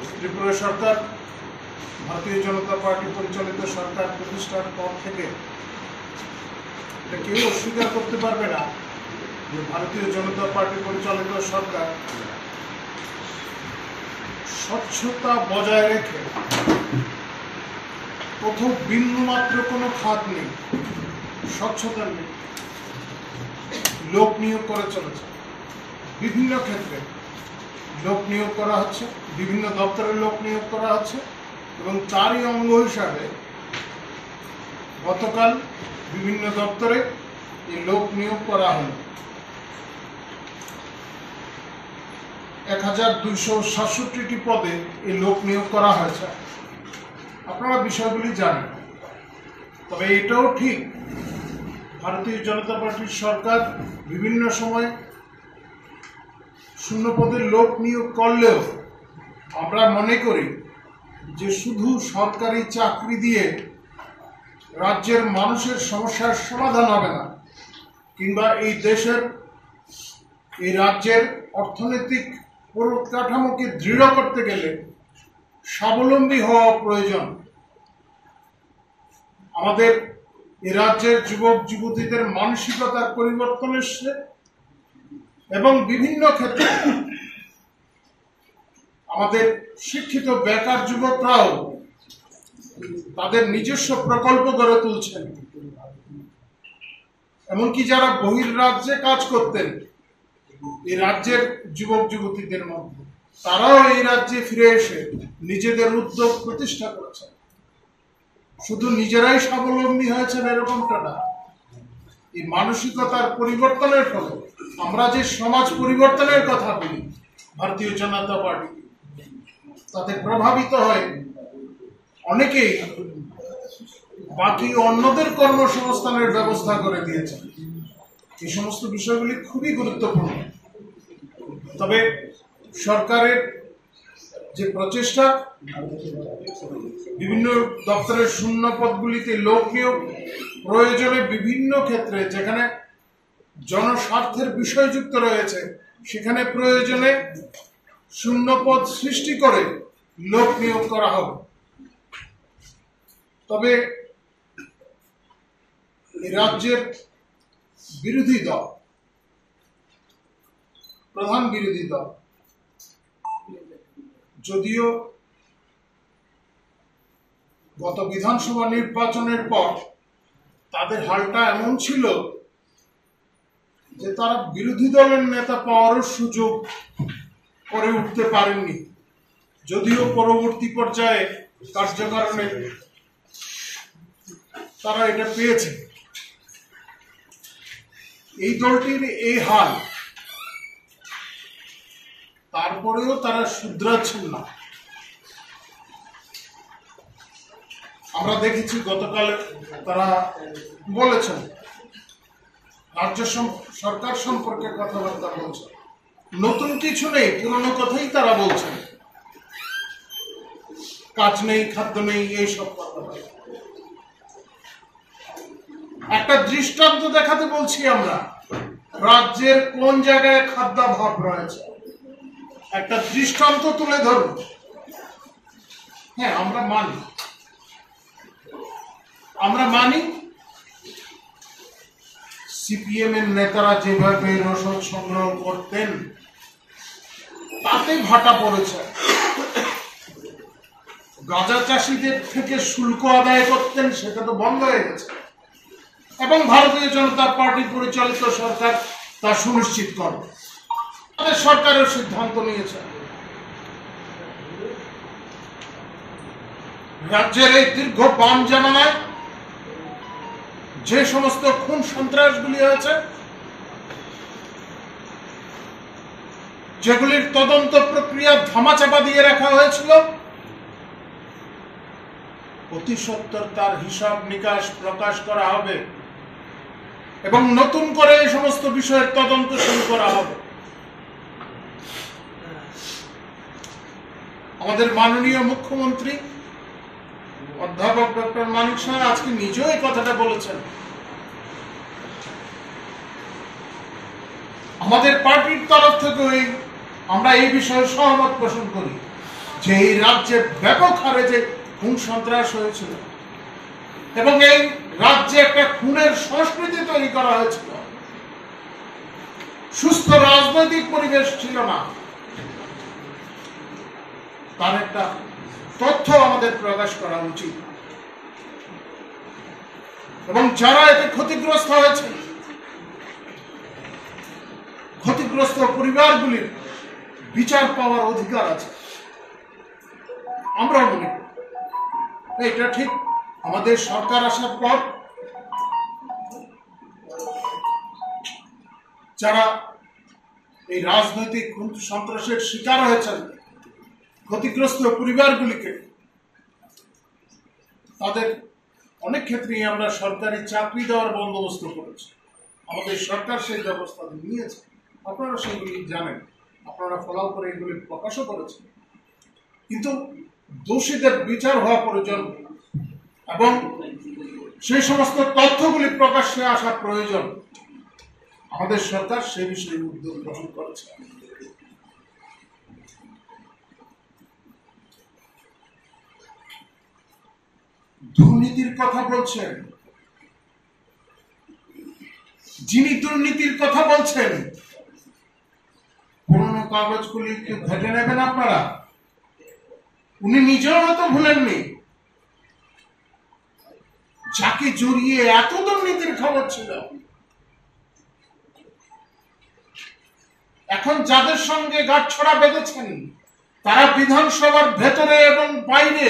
ত্রিপুরা সরকার ভারতীয় জনতা পার্টি পরিচালিত সরকার প্রতিষ্ঠার পর থেকে এটা কেউ অস্বীকার করতে পারবে না যে ভারতীয় জনতা পার্টি পরিচালিত সরকার স্বচ্ছতা বজায় রেখে কোথাও বিন্দুমাত্র কোনো খাত নেই, স্বচ্ছতা নেই, লোক নিয়োগ করে চলেছে। বিভিন্ন ক্ষেত্রে লোক নিয়োগ করা হচ্ছে, বিভিন্ন দপ্তরে লোক নিয়োগ করা হচ্ছে এবং তারই অঙ্গ হিসাবে গতকাল বিভিন্ন দপ্তরে এই লোক নিয়োগ করা হলো। 1267টি পদে এই লোক নিয়োগ করা হয়েছে। আপনারা বিষয়গুলি জানেন। তবে এটাও ঠিক, ভারতীয় জনতা পার্টির সরকার বিভিন্ন সময় শূন্য পদে লোক নিয়োগ করলেও আমরা মনে করি যে শুধু সরকারি চাকরি দিয়ে রাজ্যের মানুষের সমস্যার সমাধান হবে না, কিংবা এই রাজ্যের অর্থনৈতিক পরিকাঠামোকে দৃঢ় করতে গেলে স্বাবলম্বী হওয়া প্রয়োজন। আমাদের এই রাজ্যের যুবক যুবতীদের মানসিকতার পরিবর্তন এসছে এবং বিভিন্ন ক্ষেত্রে আমাদের শিক্ষিত বেকার যুবকরাও তাদের নিজস্ব প্রকল্প গড়ে তুলছেন। এমনকি যারা বহির্রাজ্যে কাজ করতেন এই রাজ্যের যুবক যুবতীদের মধ্যে, তারাও এই রাজ্যে ফিরে এসে নিজেদের উদ্যোগ প্রতিষ্ঠা করছেন। শুধু নিজেরাই স্বাবলম্বী হয়েছেন এরকমটা না, এই মানসিকতার পরিবর্তনের ফলে আমরা যে সমাজ পরিবর্তনের কথা বলি ভারতীয় জনতা পার্টি, তাতে প্রভাবিত হয়ে অনেকেই বাকি অন্যদের কর্মসংস্থানের ব্যবস্থা করে দিয়েছেন। এই সমস্ত বিষয়গুলি খুবই গুরুত্বপূর্ণ। তবে সরকারের যে প্রচেষ্টা, বিভিন্ন দপ্তরের শূন্য পদগুলিতে লোক নিয়োগ, প্রয়োজনে বিভিন্ন ক্ষেত্রে যেখানে জনস্বার্থের বিষয়যুক্ত রয়েছে সেখানে প্রয়োজনে শূন্য পদ সৃষ্টি করে লোক নিয়োগ করা হবে। তবে রাজ্যের বিরোধী দল, প্রধান বিরোধী দল, যদিও গত বিধানসভা নির্বাচনের পর তাদের হালটা এমন ছিল যে তারা বিরোধী দলের নেতা পাওয়ারও সুযোগ করে উঠতে পারেননি, যদিও পরবর্তী পর্যায়ে কার্যকারণে তারা এটা পেয়েছে। এই দলটির এই হাল, তারপরেও তারা শুধরাচ্ছেন না। আমরা দেখেছি গতকাল তারা বলেছেন রাজ্য সরকার সম্পর্কে কথাবার্তা বলছেন, নতুন কিছু নেই, পুরনো কথাই তারা বলছেন, কাজ নেই, খাদ্য নেই, এইসব কথা। একটা দৃষ্টান্ত দেখাতে বলছি আমরা, রাজ্যের কোন জায়গায় খাদ্যাভাব রয়েছে একটা দৃষ্টান্ত তুলে ধরুন। হ্যাঁ, আমরা মানি সিপিএম এর নেতারা যেভাবে রসদ সংগ্রহ করতেন তাতে ভাটা পড়েছে। গাঁজা চাষিদের থেকে শুল্ক আদায় করতেন, সেটা তো বন্ধ হয়ে গেছে এবং ভারতীয় জনতা পার্টি পরিচালিত সরকার তা সুনিশ্চিত করবে। তাদের সরকারের সিদ্ধান্ত নিয়েছে। রাজ্যের এই দীর্ঘ বাম জামানায় যে সমস্ত খুন সন্ত্রাসগুলি হয়েছে, যেগুলির তদন্ত প্রক্রিয়া ধামাচাপা দিয়ে রাখা হয়েছিল, অতি সত্বর তার হিসাব নিকাশ প্রকাশ করা হবে এবং নতুন করে এই সমস্ত বিষয়ের তদন্ত শুরু করা হবে। আমাদের মাননীয় মুখ্যমন্ত্রী অধ্যাপক ডক্টর মানিক শাহ আজকে নিজেও এই কথাটা বলেছেন। আমাদের পার্টির তরফ থেকে আমরা এই বিষয়ে সহমত পোষণ করি যে এই রাজ্যে ব্যাপক হারে যে খুন সন্ত্রাস হয়েছিল এবং এই রাজ্যে একটা খুনের সংস্কৃতি তৈরি করা হয়েছিল, সুস্থ রাজনৈতিক পরিবেশ ছিল না, তার একটা তথ্য আমাদের প্রকাশ করা উচিত। এবং যারা এতে ক্ষতিগ্রস্ত হয়েছে, ক্ষতিগ্রস্ত পরিবারগুলির বিচার পাওয়ার অধিকার আছে। আমরা মনে করি এটা ঠিক। আমাদের সরকার আসার পর যারা এই রাজনৈতিক সন্ত্রাসের শিকার হয়েছেন, ক্ষতিগ্রস্ত পরিবারগুলিকে তাদের অনেক ক্ষেত্রেই আমরা সরকারি চাকরি দেওয়ার বন্দোবস্ত করেছি। আমাদের সরকার সেই ব্যবস্থা নিয়েছে, আপনারা সেগুলি জানেন, আপনারা ফলো করে এগুলি প্রকাশও করেছেন। কিন্তু দোষীদের বিচার হওয়া প্রয়োজন এবং সেই সমস্ত তথ্যগুলি প্রকাশ্যে আসা প্রয়োজন। আমাদের সরকার সেই বিষয়ে উদ্যোগ গ্রহণ করেছে। দুর্নীতির কথা বলছেন, যিনি দুর্নীতির কথা বলছেন, পুরনো কাগজগুলি একটু ঘেটে নেবেন আপনারা। উনি নিজেও হয়তো ভুলেননি যাকে জড়িয়ে এত দুর্নীতির খবর ছিল। এখন যাদের সঙ্গে গাঁটছড়া বেঁধেছেন তারা বিধানসভার ভেতরে এবং বাইরে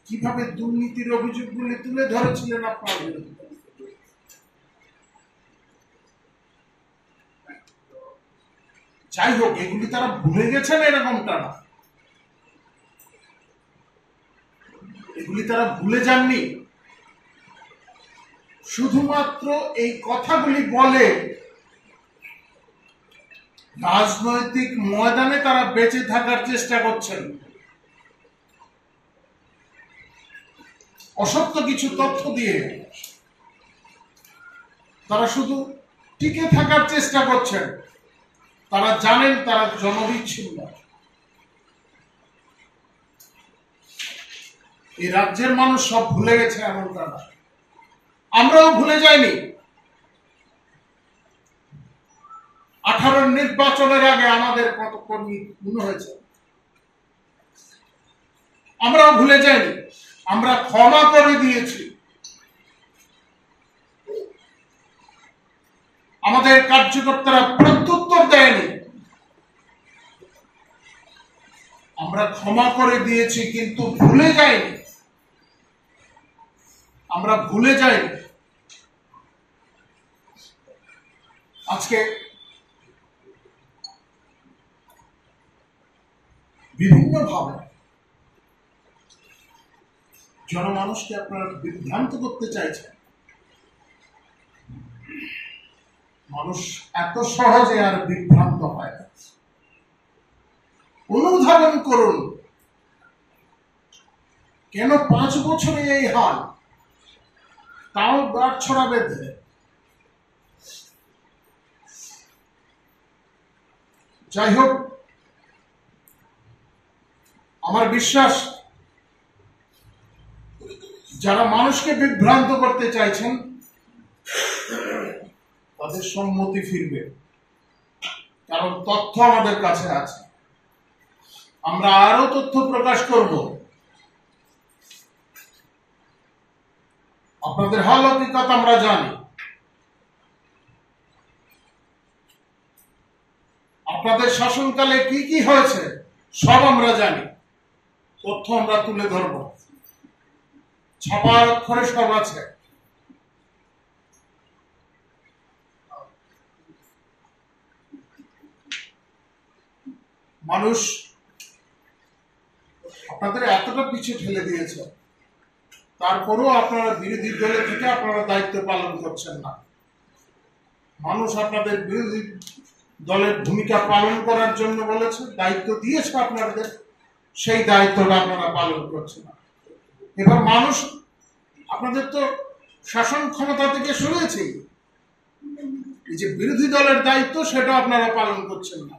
কিভাবে দুর্নীতির অভিযোগগুলি তুলে ধরেছিলেন আপনার বিরুদ্ধে। যাই হোক, এগুলি তারা ভুলে গেছেন এরকমটা না, এগুলি তারা ভুলে যাননি। শুধুমাত্র এই কথাগুলি বলে রাজনৈতিক ময়দানে তারা বেঁচে থাকার চেষ্টা করছেন। অসত্য কিছু তথ্য দিয়ে তারা শুধু টিকে থাকার চেষ্টা করছেন। তারা জানেন তারা জনবিচ্ছিন্ন। এই রাজ্যের মানুষ সব ভুলে গেছে এমনটা না, আমরাও ভুলে যাইনি। 18 নির্বাচনের আগে আমাদের কত কর্মী খুন হয়েছে, আমরাও ভুলে যাইনি। আমরা ক্ষমা করে দিয়েছি। আমাদের কার্যকর্তারা প্রত্যুত্তর দেয়নি, আমরা ক্ষমা করে দিয়েছি, কিন্তু ভুলে যাইনি। আমরা ভুলে যাইনি। আজকে বিভিন্নভাবে জনমানুষকে আপনারা বিভ্রান্ত করতে চাইছেন। মানুষ এত সহজে আর বিভ্রান্ত হয় না। অনুধাবন করুন, কেন 5 বছরে এই হাল, তাও গাঁটছড়া বেঁধে। যাই হোক, আমার বিশ্বাস যারা মানুষকে বিভ্রান্ত করতে চাইছেন তাদের সম্মতি ফিরবে, কারণ তথ্য আমাদের কাছে আছে। আমরা আরো তথ্য প্রকাশ করব। আপনাদের হাল অভিজ্ঞতা আমরা জানি, আপনাদের শাসনকালে কি কি হয়েছে সব আমরা জানি। তথ্য আমরা তুলে ধরব, ছাপার অক্ষরে সব আছে। মানুষ আপনাদের এতটা পিছিয়ে ঠেলে দিয়েছে, তারপরেও আপনারা বিরোধী দলে থেকে আপনারা দায়িত্ব পালন করছেন না। মানুষ আপনাদের বিরোধী দলের ভূমিকা পালন করার জন্য বলেছে, দায়িত্ব দিয়েছে আপনাদের, সেই দায়িত্বটা আপনারা পালন করছেন না। এবার মানুষ আপনাদের তো শাসন ক্ষমতা থেকে সরিয়েছে, এই যে বিরোধী দলের দায়িত্ব সেটা আপনারা পালন করছেন না।